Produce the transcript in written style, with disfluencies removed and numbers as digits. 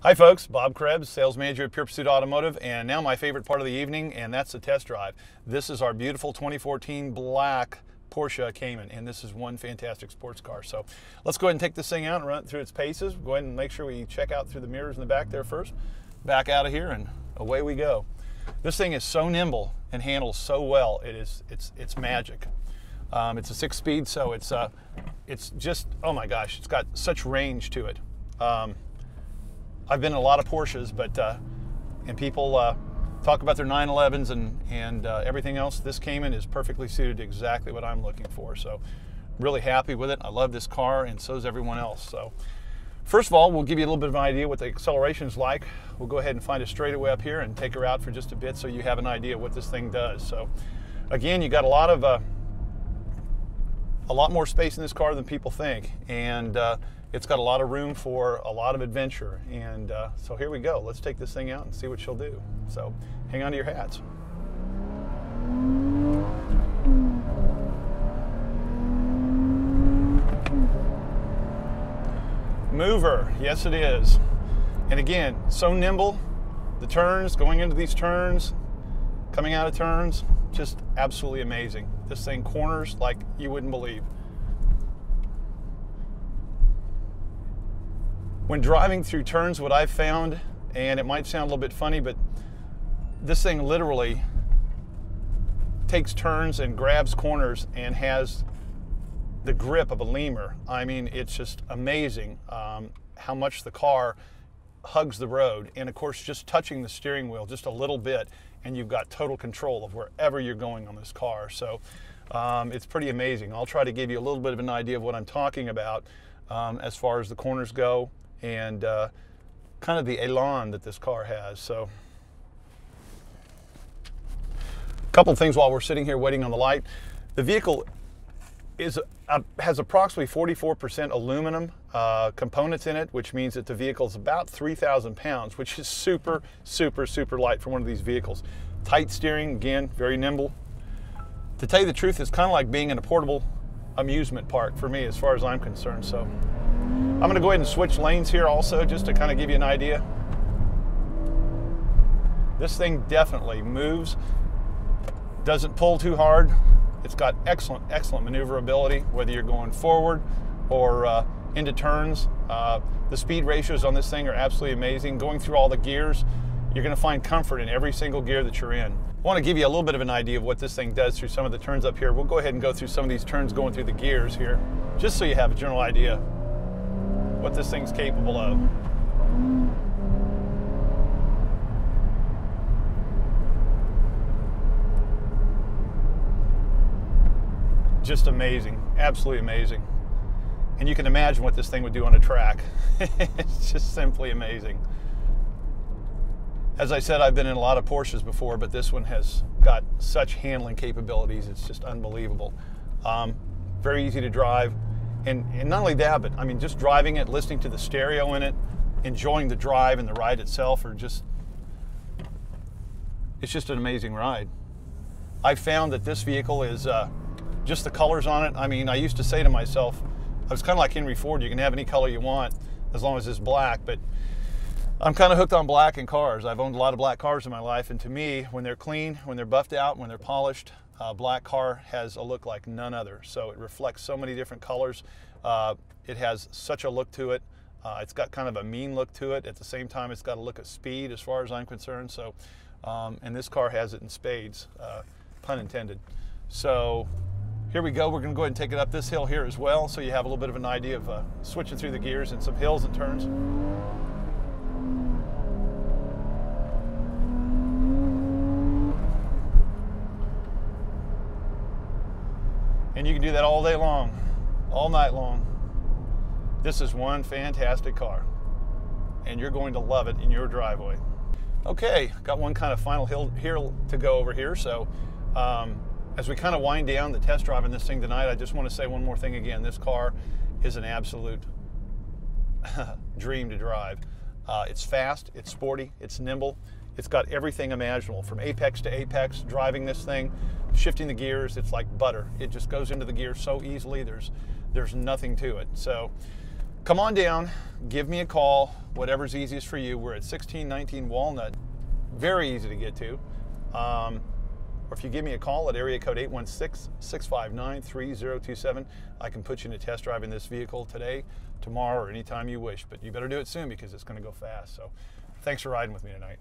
Hi folks, Bob Krebs, Sales Manager at Pure Pursuit Automotive, and now my favorite part of the evening, and that's the test drive. This is our beautiful 2014 black Porsche Cayman, and this is one fantastic sports car. So let's go ahead and take this thing out and run it through its paces. Go ahead and make sure we check out through the mirrors in the back there first. Back out of here and away we go. This thing is so nimble and handles so well. It's magic. It's a 6-speed, so it's just, oh my gosh, it's got such range to it. I've been in a lot of Porsches, and people talk about their 911s and everything else. This Cayman is perfectly suited to exactly what I'm looking for. So really happy with it. I love this car, and so is everyone else. So first of all, we'll give you a little bit of an idea what the acceleration is like. We'll go ahead and find a straightaway up here and take her out for just a bit so you have an idea what this thing does. So again, you got a lot more space in this car than people think, and it's got a lot of room for a lot of adventure. And so here we go. Let's take this thing out and see what she'll do. So hang on to your hats. Mover, yes it is. And again, so nimble. The turns, going into these turns, coming out of turns, just absolutely amazing. This thing corners like you wouldn't believe. When driving through turns, what I've found, and it might sound a little bit funny, but this thing literally takes turns and grabs corners and has the grip of a lemur. I mean, it's just amazing how much the car hugs the road. And of course, just touching the steering wheel just a little bit, and you've got total control of wherever you're going on this car. So it's pretty amazing. I'll try to give you a little bit of an idea of what I'm talking about as far as the corners go, and kind of the elan that this car has. So a couple of things while we're sitting here waiting on the light. The vehicle has approximately 44% aluminum components in it, which means that the vehicle is about 3,000 pounds, which is super, super, super light for one of these vehicles. Tight steering, again, very nimble. To tell you the truth, it's kind of like being in a portable amusement park for me as far as I'm concerned. So I'm going to go ahead and switch lanes here also, just to kind of give you an idea. This thing definitely moves, doesn't pull too hard. It's got excellent, excellent maneuverability, whether you're going forward or into turns. The speed ratios on this thing are absolutely amazing. Going through all the gears, you're going to find comfort in every single gear that you're in. I want to give you a little bit of an idea of what this thing does through some of the turns up here. We'll go ahead and go through some of these turns going through the gears here, just so you have a general idea what this thing's capable of. Just amazing, absolutely amazing. And you can imagine what this thing would do on a track. It's just simply amazing. As I said, I've been in a lot of Porsches before, but this one has got such handling capabilities. It's just unbelievable. Very easy to drive. And not only that, but I mean, just driving it, listening to the stereo in it, enjoying the drive and the ride itself are just, it's just an amazing ride. I found that this vehicle is, just the colors on it. I mean, I used to say to myself, I was kind of like Henry Ford, you can have any color you want as long as it's black, but I'm kind of hooked on black in cars. I've owned a lot of black cars in my life, and to me, when they're clean, when they're buffed out, when they're polished, black car has a look like none other. So it reflects so many different colors. It has such a look to it. It's got kind of a mean look to it. At the same time, it's got a look of speed as far as I'm concerned. So, and this car has it in spades, pun intended. So here we go. We're going to go ahead and take it up this hill here as well, so you have a little bit of an idea of switching through the gears and some hills and turns. And you can do that all day long, all night long. This is one fantastic car, and you're going to love it in your driveway. Okay, got one kind of final hill here to go over here. So as we kind of wind down the test drive in this thing tonight, I just want to say one more thing again. This car is an absolute dream to drive. It's fast, it's sporty, it's nimble. It's got everything imaginable, from apex to apex. Driving this thing, shifting the gears, it's like butter. It just goes into the gears so easily. There's nothing to it. So come on down, give me a call, whatever's easiest for you. We're at 1619 Walnut, very easy to get to. Or if you give me a call at area code 816-659-3027, I can put you in a test drive in this vehicle today, tomorrow, or anytime you wish. But you better do it soon because it's going to go fast. So thanks for riding with me tonight.